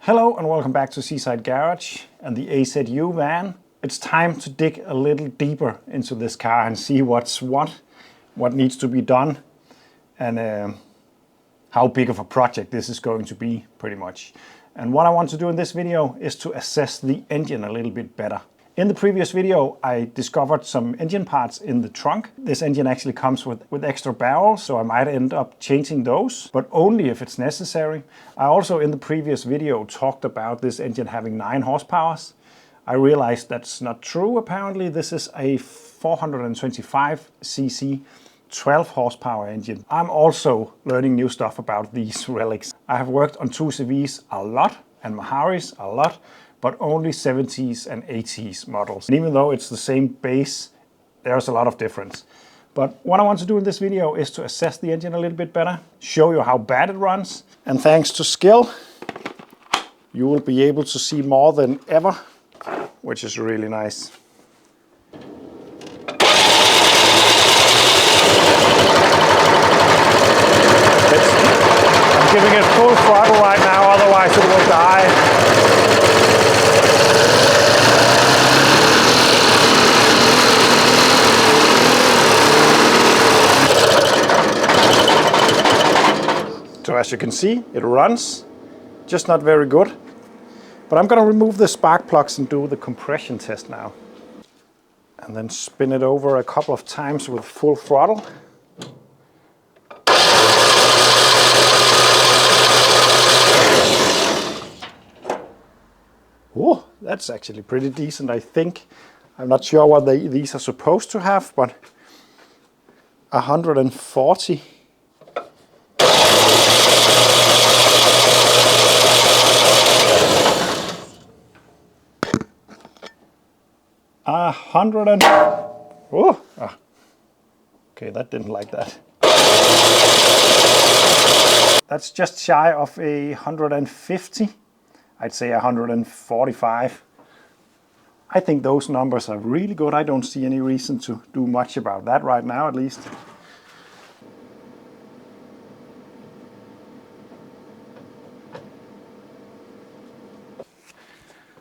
Hello and welcome back to Seaside Garage and the AZU van. It's time to dig a little deeper into this car and see what needs to be done, and how big of a project this is going to be, pretty much. And what I want to do in this video is to assess the engine a little bit better. In the previous video, I discovered some engine parts in the trunk. This engine actually comes with extra barrels, so I might end up changing those, but only if it's necessary. I also, in the previous video, talked about this engine having 9 horsepower. I realized that's not true. Apparently, this is a 425cc 12 horsepower engine. I'm also learning new stuff about these relics. I have worked on 2CVs a lot and Maharis a lot, but only 70s and 80s models. And even though it's the same base, there's a lot of difference. But what I want to do in this video is to assess the engine a little bit better, show you how bad it runs, and thanks to skill, you will be able to see more than ever, which is really nice. I'm giving it full throttle right now, otherwise it will die. So as you can see, it runs, just not very good. But I'm going to remove the spark plugs and do the compression test now. And then spin it over a couple of times with full throttle. Oh, that's actually pretty decent, I think. I'm not sure what these are supposed to have, but 140. 100 and... Oh! Ah. Okay, that didn't like that. That's just shy of 150. I'd say 145. I think those numbers are really good. I don't see any reason to do much about that right now, at least.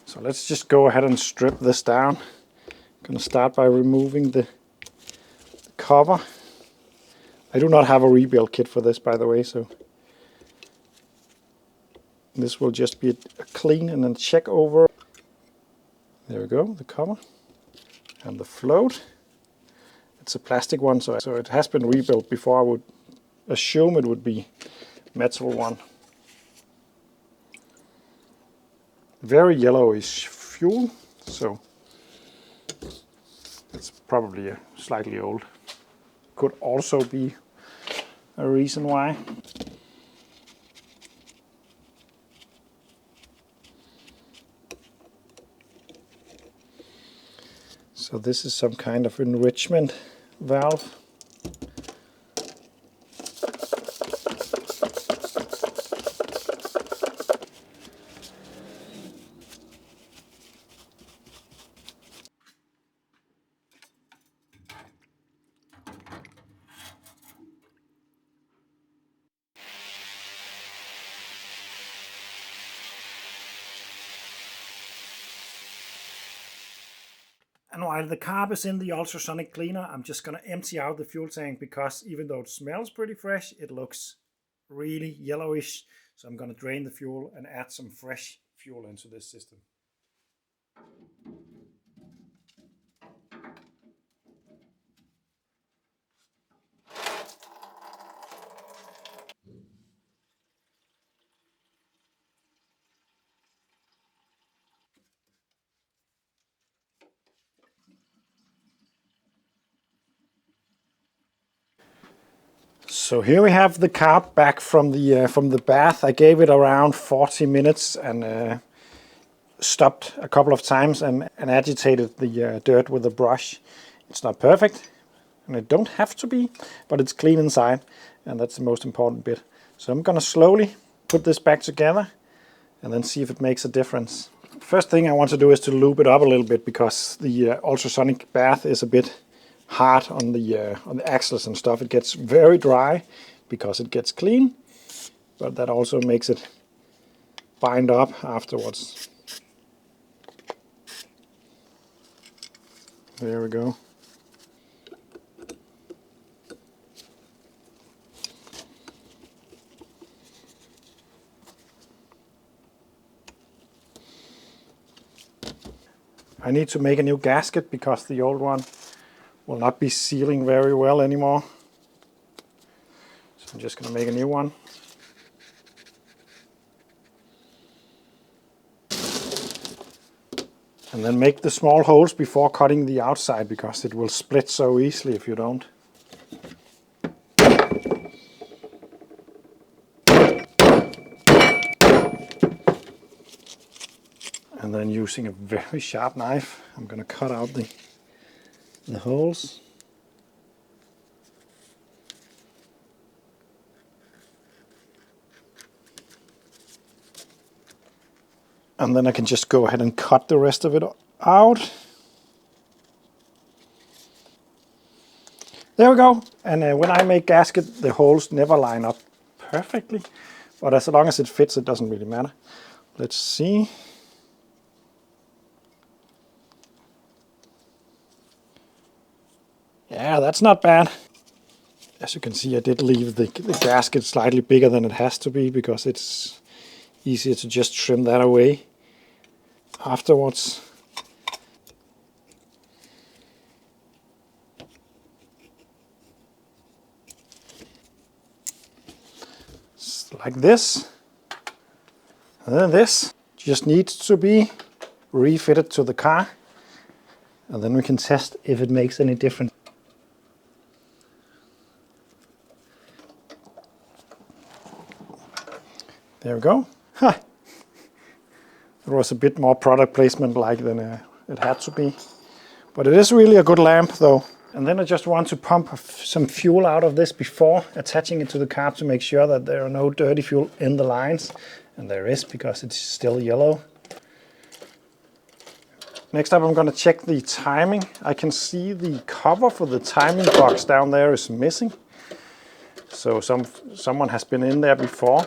So let's just go ahead and strip this down. I'm going to start by removing the cover. I do not have a rebuild kit for this, by the way, so this will just be a clean and then check over. There we go, the cover and the float. It's a plastic one, so it has been rebuilt before. I would assume it would be metal one. Very yellowish fuel, so it's probably slightly old. Could also be a reason why. So this is some kind of enrichment valve. And while the carb is in the ultrasonic cleaner, I'm just going to empty out the fuel tank, because even though it smells pretty fresh, it looks really yellowish. So I'm going to drain the fuel and add some fresh fuel into this system. So here we have the carb back from the bath. I gave it around 40 minutes and stopped a couple of times and agitated the dirt with a brush. It's not perfect, and it don't have to be, but it's clean inside, and that's the most important bit. So I'm gonna slowly put this back together and then see if it makes a difference. First thing I want to do is to lube it up a little bit, because the ultrasonic bath is a bit hard on the axles and stuff. It gets very dry because it gets clean, but that also makes it bind up afterwards. There we go. I need to make a new gasket because the old one will not be sealing very well anymore. So I'm just going to make a new one. And then make the small holes before cutting the outside because it will split so easily if you don't. And then using a very sharp knife, I'm going to cut out the holes. And then I can just go ahead and cut the rest of it out. There we go. And when I make gasket, the holes never line up perfectly. But as long as it fits, it doesn't really matter. Let's see. Yeah, that's not bad. As you can see, I did leave the gasket slightly bigger than it has to be because it's easier to just trim that away afterwards. Like this. And then this just needs to be refitted to the car. And then we can test if it makes any difference. There we go. Huh. It was a bit more product placement like than it had to be. But it is really a good lamp though. And then I just want to pump some fuel out of this before attaching it to the car to make sure that there are no dirty fuel in the lines. And there is because it's still yellow. Next up I'm going to check the timing. I can see the cover for the timing box down there is missing. So someone has been in there before.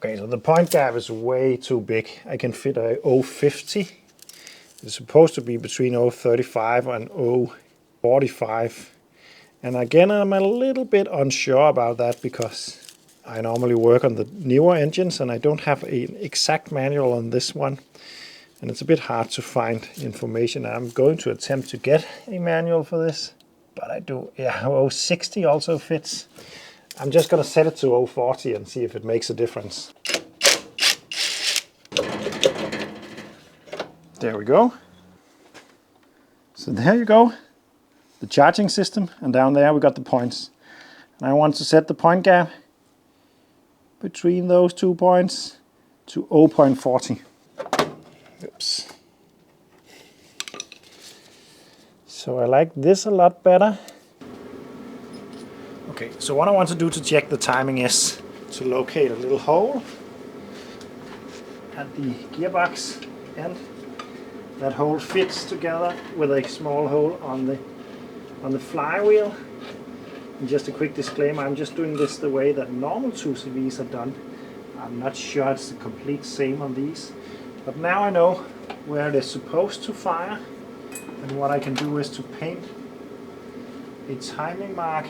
Okay, so the point gap is way too big. I can fit a 0.50. It's supposed to be between 0.35 and 0.45. And again, I'm a little bit unsure about that because I normally work on the newer engines and I don't have an exact manual on this one. And it's a bit hard to find information. I'm going to attempt to get a manual for this. But I do, yeah, 0.60 also fits. I'm just going to set it to 0.40 and see if it makes a difference. There we go. So there you go. The charging system, and down there we got the points. And I want to set the point gap between those 2 points to 0.40. Oops. So I like this a lot better. Okay, so what I want to do to check the timing is to locate a little hole at the gearbox end. That hole fits together with a small hole on the flywheel. And just a quick disclaimer, I'm just doing this the way that normal 2CVs are done. I'm not sure it's the complete same on these. But now I know where it is supposed to fire. And what I can do is to paint a timing mark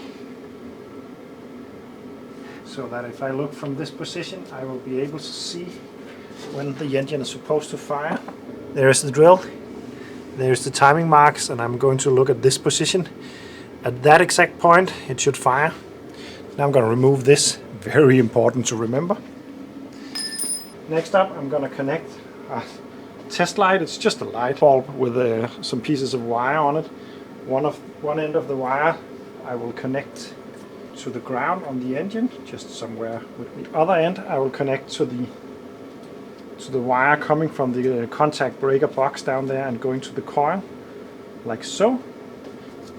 so that if I look from this position, I will be able to see when the engine is supposed to fire. There's the drill, there's the timing marks, and I'm going to look at this position. At that exact point, it should fire. Now I'm going to remove this, very important to remember. Next up, I'm going to connect a test light. It's just a light bulb with some pieces of wire on it. One end of the wire I will connect to the ground on the engine, just somewhere with the other end I will connect to the wire coming from the contact breaker box down there and going to the coil, like so.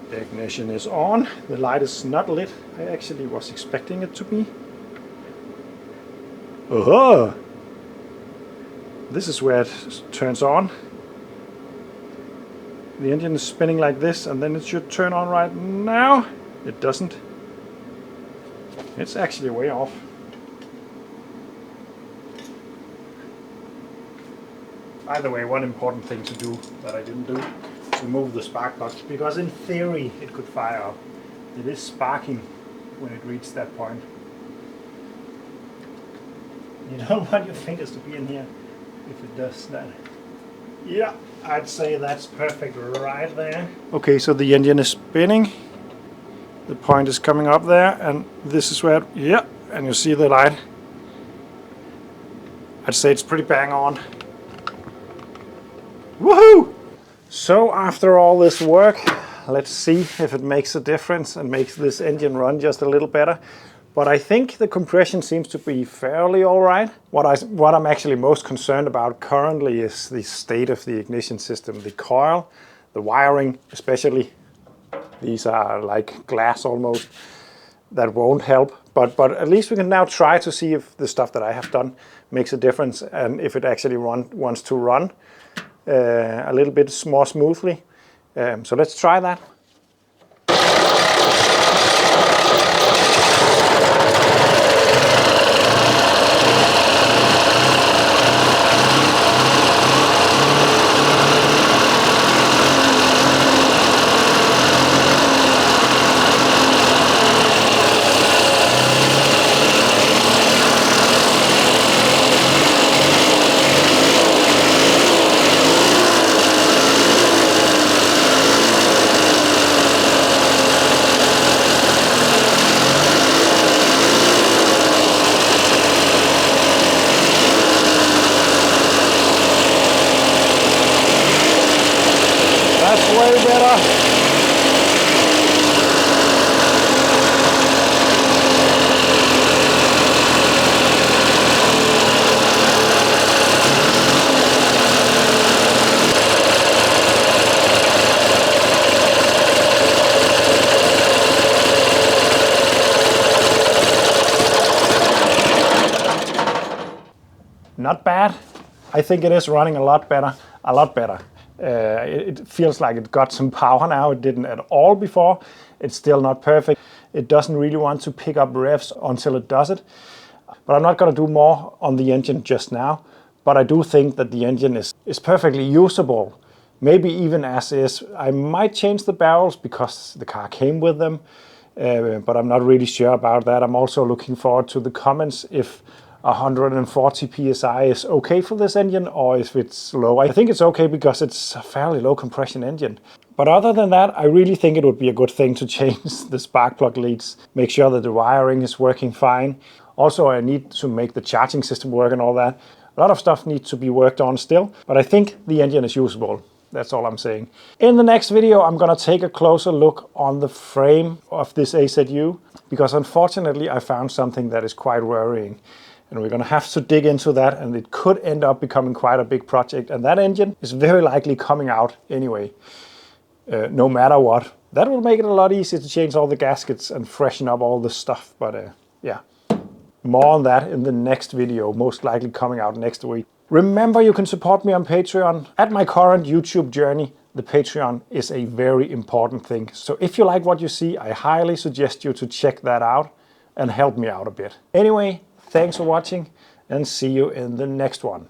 The ignition is on, the light is not lit. I actually was expecting it to be. Oh! This is where it turns on. The engine is spinning like this and then it should turn on right now. It doesn't. It's actually way off. By the way, one important thing to do that I didn't do, remove the spark plug, because in theory it could fire up. It is sparking when it reaches that point. You don't want your fingers to be in here if it does that. Yeah, I'd say that's perfect right there. Okay, so the engine is spinning. The point is coming up there, and this is where, yeah, and you see the light. I'd say it's pretty bang on. Woohoo! So after all this work, let's see if it makes a difference and makes this engine run just a little better. But I think the compression seems to be fairly alright. What I'm actually most concerned about currently is the state of the ignition system. The coil, the wiring especially. These are like glass almost. That won't help. But at least we can now try to see if the stuff that I have done makes a difference and if it actually wants to run a little bit more smoothly. So let's try that. Way better. Not bad. I think it is running a lot better. A lot better. It feels like it got some power now. It didn't at all before. It's still not perfect. It doesn't really want to pick up revs until it does it. But I'm not going to do more on the engine just now. But I do think that the engine is perfectly usable. Maybe even as is. I might change the barrels because the car came with them. But I'm not really sure about that. I'm also looking forward to the comments if 140 psi is okay for this engine or if it's low. I think it's okay because it's a fairly low compression engine. But other than that, I really think it would be a good thing to change the spark plug leads, make sure that the wiring is working fine. Also, I need to make the charging system work and all that. A lot of stuff needs to be worked on still, but I think the engine is usable. That's all I'm saying. In the next video, I'm gonna take a closer look on the frame of this AZU, because unfortunately I found something that is quite worrying. And we're going to have to dig into that, and it could end up becoming quite a big project. And that engine is very likely coming out anyway, no matter what. That will make it a lot easier to change all the gaskets and freshen up all the stuff. But yeah, more on that in the next video, most likely coming out next week. Remember, you can support me on Patreon. At my current YouTube journey, the Patreon is a very important thing. So if you like what you see, I highly suggest you to check that out and help me out a bit. Anyway, thanks for watching and see you in the next one.